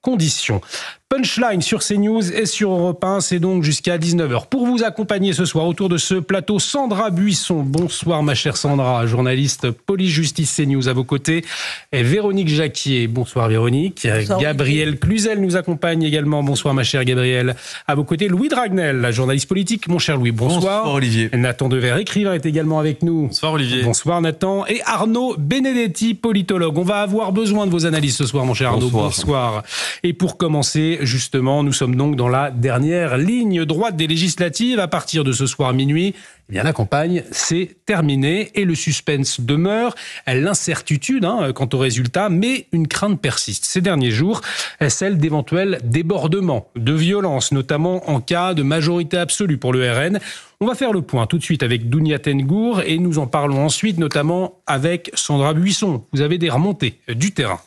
conditions. Punchline sur CNews et sur Europe 1, c'est donc jusqu'à 19h. Pour vous accompagner ce soir autour de ce plateau, Sandra Buisson. Bonsoir ma chère Sandra, journaliste police-justice CNews à vos côtés. Et Véronique Jacquier. Bonsoir Véronique. Bonsoir, Gabriel Cluzel nous accompagne également. Bonsoir ma chère Gabrielle. À vos côtés, Louis Dragnel, la journaliste politique. Mon cher Louis, bonsoir. Bonsoir Olivier. Nathan Dever, écrivain, est également avec nous. Bonsoir Olivier. Bonsoir Nathan. Et Arnaud Benedetti, politologue. On va avoir besoin de vos analyses ce soir mon cher Arnaud. Bonsoir. Et pour commencer, justement, nous sommes donc dans la dernière ligne droite des législatives. À partir de ce soir minuit, eh bien, la campagne, c'est terminé et le suspense demeure, l'incertitude quant aux résultats, mais une crainte persiste. Ces derniers jours, celle d'éventuels débordements, de violences, notamment en cas de majorité absolue pour le RN. On va faire le point tout de suite avec Dounia Tengour et nous en parlons ensuite, notamment avec Sandra Buisson. Vous avez des remontées du terrain.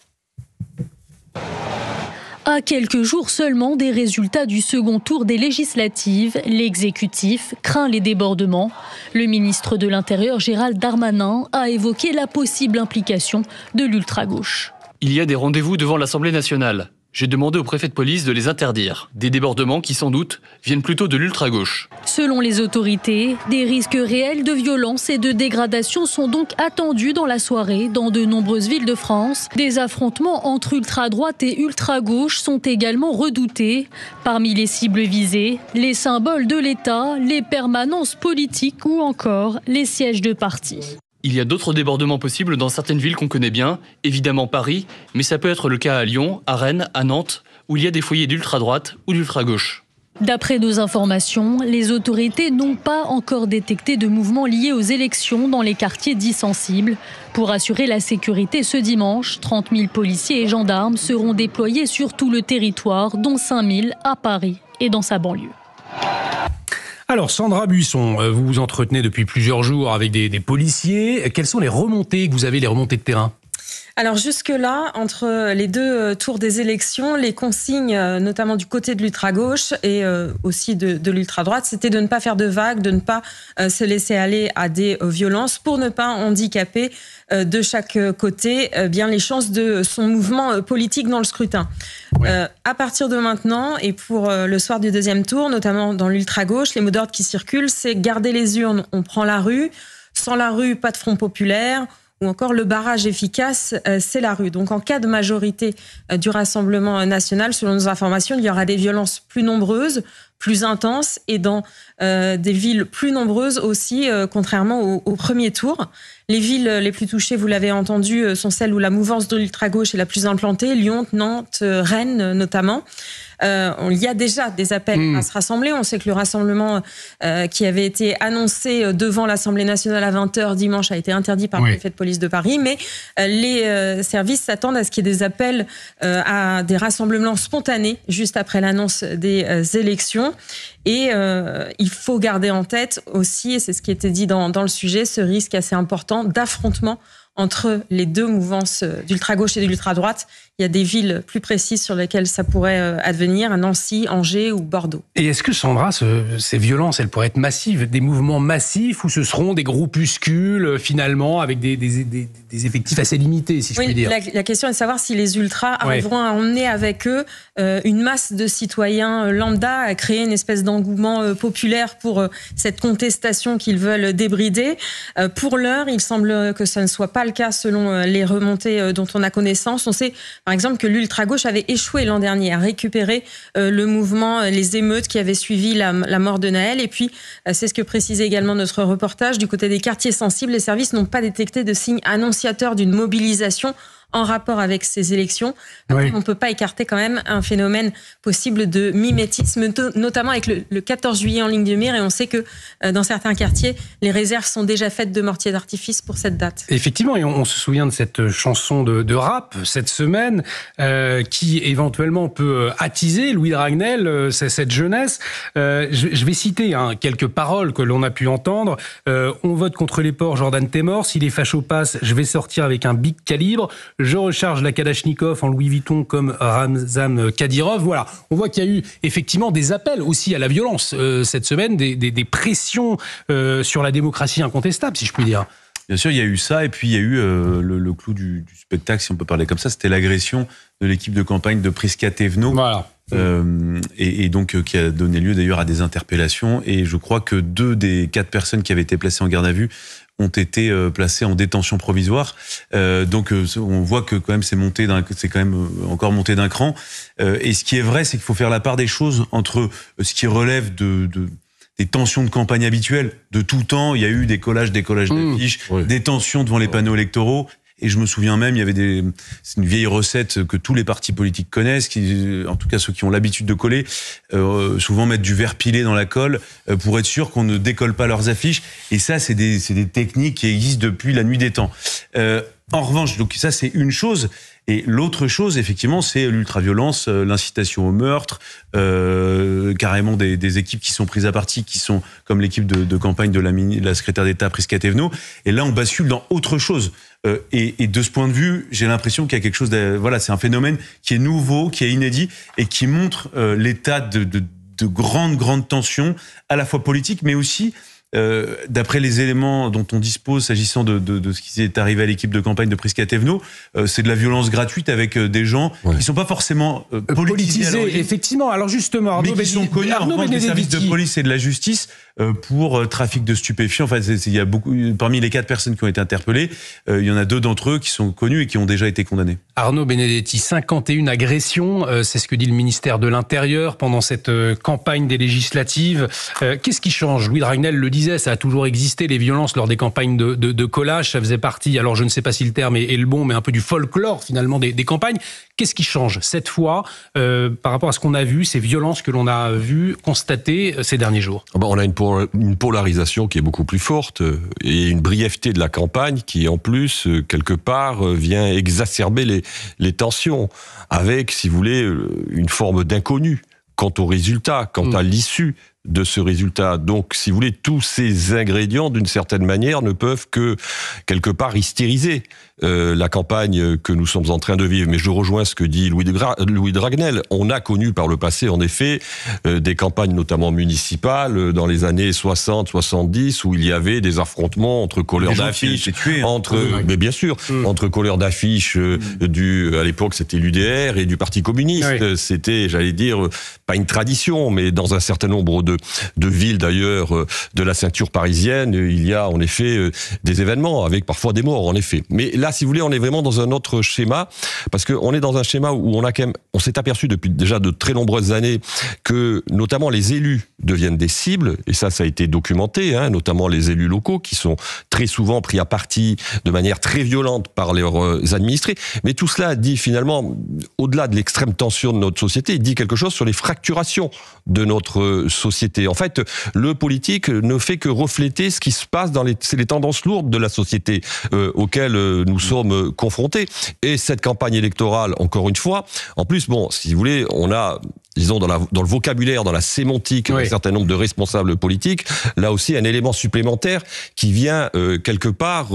À quelques jours seulement des résultats du second tour des législatives, l'exécutif craint les débordements. Le ministre de l'Intérieur, Gérald Darmanin, a évoqué la possible implication de l'ultra-gauche. Il y a des rendez-vous devant l'Assemblée nationale. J'ai demandé au préfet de police de les interdire. Des débordements qui, sans doute, viennent plutôt de l'ultra-gauche. Selon les autorités, des risques réels de violence et de dégradation sont donc attendus dans la soirée dans de nombreuses villes de France. Des affrontements entre ultra-droite et ultra-gauche sont également redoutés. Parmi les cibles visées, les symboles de l'État, les permanences politiques ou encore les sièges de partis. Il y a d'autres débordements possibles dans certaines villes qu'on connaît bien, évidemment Paris, mais ça peut être le cas à Lyon, à Rennes, à Nantes, où il y a des foyers d'ultra-droite ou d'ultra-gauche. D'après nos informations, les autorités n'ont pas encore détecté de mouvements liés aux élections dans les quartiers dits sensibles. Pour assurer la sécurité ce dimanche, 30 000 policiers et gendarmes seront déployés sur tout le territoire, dont 5 000 à Paris et dans sa banlieue. Alors Sandra Buisson, vous vous entretenez depuis plusieurs jours avec des policiers. Quelles sont les remontées que vous avez, les remontées de terrain ? Alors jusque-là, entre les deux tours des élections, les consignes, notamment du côté de l'ultra-gauche et aussi de l'ultra-droite, c'était de ne pas faire de vagues, de ne pas se laisser aller à des violences pour ne pas handicaper de chaque côté bien les chances de son mouvement politique dans le scrutin. Ouais. À partir de maintenant et pour le soir du deuxième tour, notamment dans l'ultra-gauche, les mots d'ordre qui circulent, c'est garder les urnes, on prend la rue. Sans la rue, pas de front populaire. Ou encore le barrage efficace, c'est la rue. Donc en cas de majorité du Rassemblement national, selon nos informations, il y aura des violences plus nombreuses, plus intenses et dans des villes plus nombreuses aussi, contrairement au premier tour. Les villes les plus touchées, vous l'avez entendu, sont celles où la mouvance de l'ultra-gauche est la plus implantée, Lyon, Nantes, Rennes notamment. Il y a déjà des appels à se rassembler. On sait que le rassemblement qui avait été annoncé devant l'Assemblée nationale à 20h dimanche a été interdit par le préfet de police de Paris. Mais les services s'attendent à ce qu'il y ait des appels à des rassemblements spontanés juste après l'annonce des élections. Et il faut garder en tête aussi, et c'est ce qui était dit dans le sujet, ce risque assez important d'affrontement entre les deux mouvances d'ultra-gauche et de l'ultra-droite. Il y a des villes plus précises sur lesquelles ça pourrait advenir, à Nancy, Angers ou Bordeaux. Et est-ce que, Sandra, ces violences, elles pourraient être massives, des mouvements massifs, ou ce seront des groupuscules, finalement, avec des effectifs assez limités, si je puis dire ? La question est de savoir si les ultras arriveront à emmener avec eux une masse de citoyens lambda, à créer une espèce d'engouement populaire pour cette contestation qu'ils veulent débrider. Pour l'heure, il semble que ça ne soit pas le cas selon les remontées dont on a connaissance. On sait par exemple que l'ultra-gauche avait échoué l'an dernier à récupérer le mouvement, les émeutes qui avaient suivi la mort de Naël. Et puis, c'est ce que précisait également notre reportage, du côté des quartiers sensibles, les services n'ont pas détecté de signes annonciateurs d'une mobilisation en rapport avec ces élections. Après, on ne peut pas écarter quand même un phénomène possible de mimétisme, notamment avec le 14 juillet en ligne de mire. Et on sait que dans certains quartiers, les réserves sont déjà faites de mortiers d'artifice pour cette date. Effectivement, et on se souvient de cette chanson de rap cette semaine qui éventuellement peut attiser, Louis Dragnel, cette jeunesse. Je vais citer quelques paroles que l'on a pu entendre. On vote contre les porcs, Jordan t'es mort. Si les fachos passent, je vais sortir avec un big calibre. Je recharge la Kalachnikov en Louis Vuitton comme Ramzan Kadyrov. Voilà, on voit qu'il y a eu effectivement des appels aussi à la violence cette semaine, des pressions sur la démocratie incontestable, si je puis dire. Bien sûr, il y a eu ça, et puis il y a eu le clou du spectacle, si on peut parler comme ça, c'était l'agression de l'équipe de campagne de Prisca Thévenot. Voilà. Et donc qui a donné lieu d'ailleurs à des interpellations, et je crois que 2 des 4 personnes qui avaient été placées en garde à vue ont été placées en détention provisoire. Donc on voit que quand même c'est quand même encore monté d'un cran. Et ce qui est vrai, c'est qu'il faut faire la part des choses entre ce qui relève des tensions de campagne habituelles de tout temps. Il y a eu des collages d'affiches, des tensions devant les panneaux électoraux. Et je me souviens même, c'est une vieille recette que tous les partis politiques connaissent, en tout cas ceux qui ont l'habitude de coller, souvent mettre du verre pilé dans la colle pour être sûr qu'on ne décolle pas leurs affiches. Et ça, c'est des techniques qui existent depuis la nuit des temps. En revanche, donc ça, c'est une chose. Et l'autre chose, effectivement, c'est l'ultraviolence, l'incitation au meurtre, carrément des équipes qui sont prises à partie, qui sont comme l'équipe de campagne de la secrétaire d'État Prisca Thévenot. Et là, on bascule dans autre chose. Et de ce point de vue, j'ai l'impression qu'il y a quelque chose c'est un phénomène qui est nouveau, qui est inédit et qui montre l'état de grandes tensions, à la fois politiques, mais aussi d'après les éléments dont on dispose s'agissant de ce qui est arrivé à l'équipe de campagne de Prisca Thévenot, c'est de la violence gratuite avec des gens qui ne sont pas forcément politisés. Effectivement. Alors justement, mais qui sont connus en des services de police et de la justice pour trafic de stupéfiants. Enfin, il y a beaucoup, parmi les 4 personnes qui ont été interpellées, il y en a 2 d'entre eux qui sont connus et qui ont déjà été condamnés. Arnaud Benedetti, 51 agressions, c'est ce que dit le ministère de l'Intérieur pendant cette campagne des législatives. Qu'est-ce qui change ? Louis Dragnel le disait, ça a toujours existé, les violences lors des campagnes de collage, ça faisait partie, alors je ne sais pas si le terme est le bon, mais un peu du folklore finalement des campagnes. Qu'est-ce qui change cette fois par rapport à ce qu'on a vu, ces violences que l'on a vues, constatées ces derniers jours ? On a une polarisation qui est beaucoup plus forte et une brièveté de la campagne qui, en plus, quelque part, vient exacerber les tensions avec, si vous voulez, une forme d'inconnu quant au résultat, quant à l'issue de ce résultat. Donc, si vous voulez, tous ces ingrédients, d'une certaine manière, ne peuvent que, quelque part, hystériser la campagne que nous sommes en train de vivre. Mais je rejoins ce que dit Louis Dragnel. On a connu par le passé, en effet, des campagnes notamment municipales dans les années 60-70 où il y avait des affrontements entre colleurs d'affiches, mais bien sûr, entre colleurs d'affiches à l'époque c'était l'UDR et du Parti communiste. Oui. C'était, j'allais dire, pas une tradition, mais dans un certain nombre de villes d'ailleurs de la ceinture parisienne, il y a en effet des événements avec parfois des morts, en effet. Mais là, si vous voulez, on est vraiment dans un autre schéma, parce qu'on est dans un schéma où on s'est aperçu depuis déjà de très nombreuses années que notamment les élus deviennent des cibles, et ça a été documenté, notamment les élus locaux qui sont très souvent pris à partie de manière très violente par leurs administrés. Mais tout cela dit finalement, au-delà de l'extrême tension de notre société, il dit quelque chose sur les fracturations de notre société. En fait, le politique ne fait que refléter ce qui se passe c'est les tendances lourdes de la société auxquelles nous sommes confrontés. Et cette campagne électorale, encore une fois, en plus, si vous voulez, on a, disons, dans le vocabulaire, dans la sémantique, un certain nombre de responsables politiques, là aussi un élément supplémentaire qui vient quelque part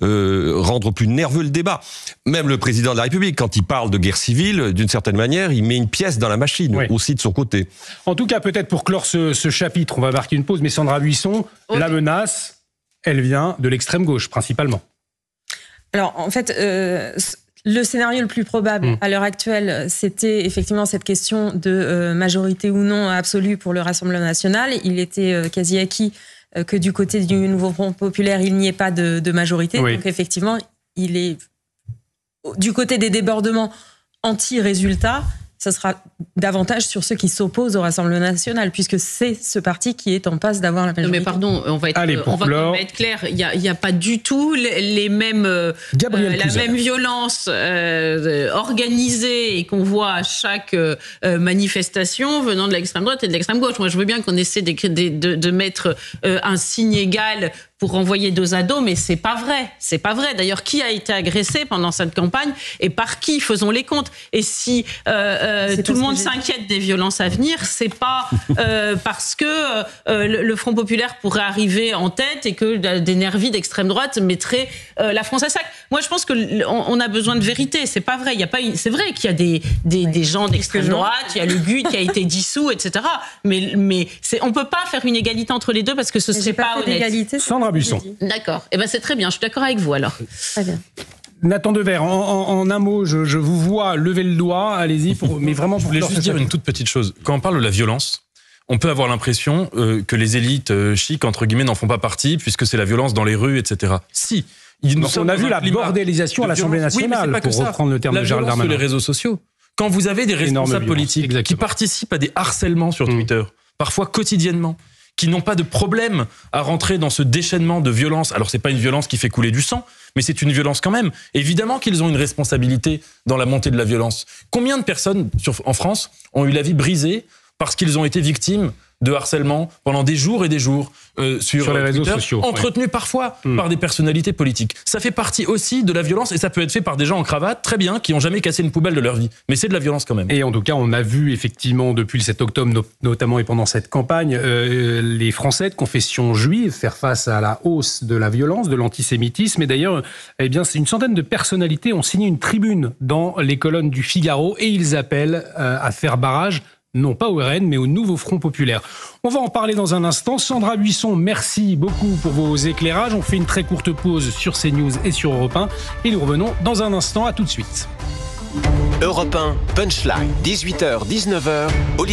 rendre plus nerveux le débat. Même le président de la République, quand il parle de guerre civile, d'une certaine manière, il met une pièce dans la machine, aussi de son côté. En tout cas, peut-être pour clore ce chapitre, on va marquer une pause, mais Sandra Buisson, la menace, elle vient de l'extrême gauche, principalement. Alors, en fait, le scénario le plus probable à l'heure actuelle, c'était effectivement cette question de majorité ou non absolue pour le Rassemblement national. Il était quasi acquis que du côté du Nouveau Front populaire, il n'y ait pas de majorité. Oui. Donc, effectivement, il est du côté des débordements anti-résultats. Ça sera davantage sur ceux qui s'opposent au Rassemblement national, puisque c'est ce parti qui est en pace d'avoir la majorité. Mais pardon, on va être clair, il n'y a pas du tout les mêmes, la même violence organisée et qu'on voit à chaque manifestation venant de l'extrême droite et de l'extrême gauche. Moi, je veux bien qu'on essaie de mettre un signe égal pour renvoyer dos à dos, mais c'est pas vrai. C'est pas vrai. D'ailleurs, qui a été agressé pendant cette campagne et par qui? Faisons les comptes. Et si tout le monde s'inquiète des violences à venir, c'est pas parce que le Front populaire pourrait arriver en tête et que des nervis d'extrême droite mettraient la France à sac. Moi, je pense que on a besoin de vérité. C'est pas vrai. Il y a pas. C'est vrai qu'il y a des gens d'extrême droite. Il y a le GUD qui a été dissous, etc. Mais on peut pas faire une égalité entre les deux parce que ce serait pas honnête. D'égalité. Sandra Buisson. D'accord. Eh ben c'est très bien. Je suis d'accord avec vous alors. Très bien. Nathan Dever, en un mot, je vous vois lever le doigt. Allez-y, mais vraiment, je voulais juste dire une toute petite chose. Quand on parle de la violence, on peut avoir l'impression que les élites chic, entre guillemets, n'en font pas partie, puisque c'est la violence dans les rues, etc. Si. On a vu la bordélisation à l'Assemblée nationale, pour reprendre le terme de Gérald Darmanin. Sur les réseaux sociaux. Quand vous avez des responsables politiques qui participent à des harcèlements sur Twitter, parfois quotidiennement, qui n'ont pas de problème à rentrer dans ce déchaînement de violence. Alors, c'est pas une violence qui fait couler du sang, mais c'est une violence quand même. Évidemment qu'ils ont une responsabilité dans la montée de la violence. Combien de personnes en France ont eu la vie brisée parce qu'ils ont été victimes de harcèlement pendant des jours et des jours sur les réseaux sociaux, entretenus parfois par des personnalités politiques. Ça fait partie aussi de la violence et ça peut être fait par des gens en cravate, très bien, qui n'ont jamais cassé une poubelle de leur vie. Mais c'est de la violence quand même. Et en tout cas, on a vu effectivement depuis le 7 octobre, notamment et pendant cette campagne, les Français de confession juive faire face à la hausse de la violence, de l'antisémitisme. Et d'ailleurs, eh bien, c'est une centaine de personnalités ont signé une tribune dans les colonnes du Figaro et ils appellent à faire barrage, non pas au RN, mais au nouveau Front Populaire. On va en parler dans un instant. Sandra Buisson, merci beaucoup pour vos éclairages. On fait une très courte pause sur CNews et sur Europe 1. Et nous revenons dans un instant. À tout de suite. Europe 1, Punchline, 18h, 19h.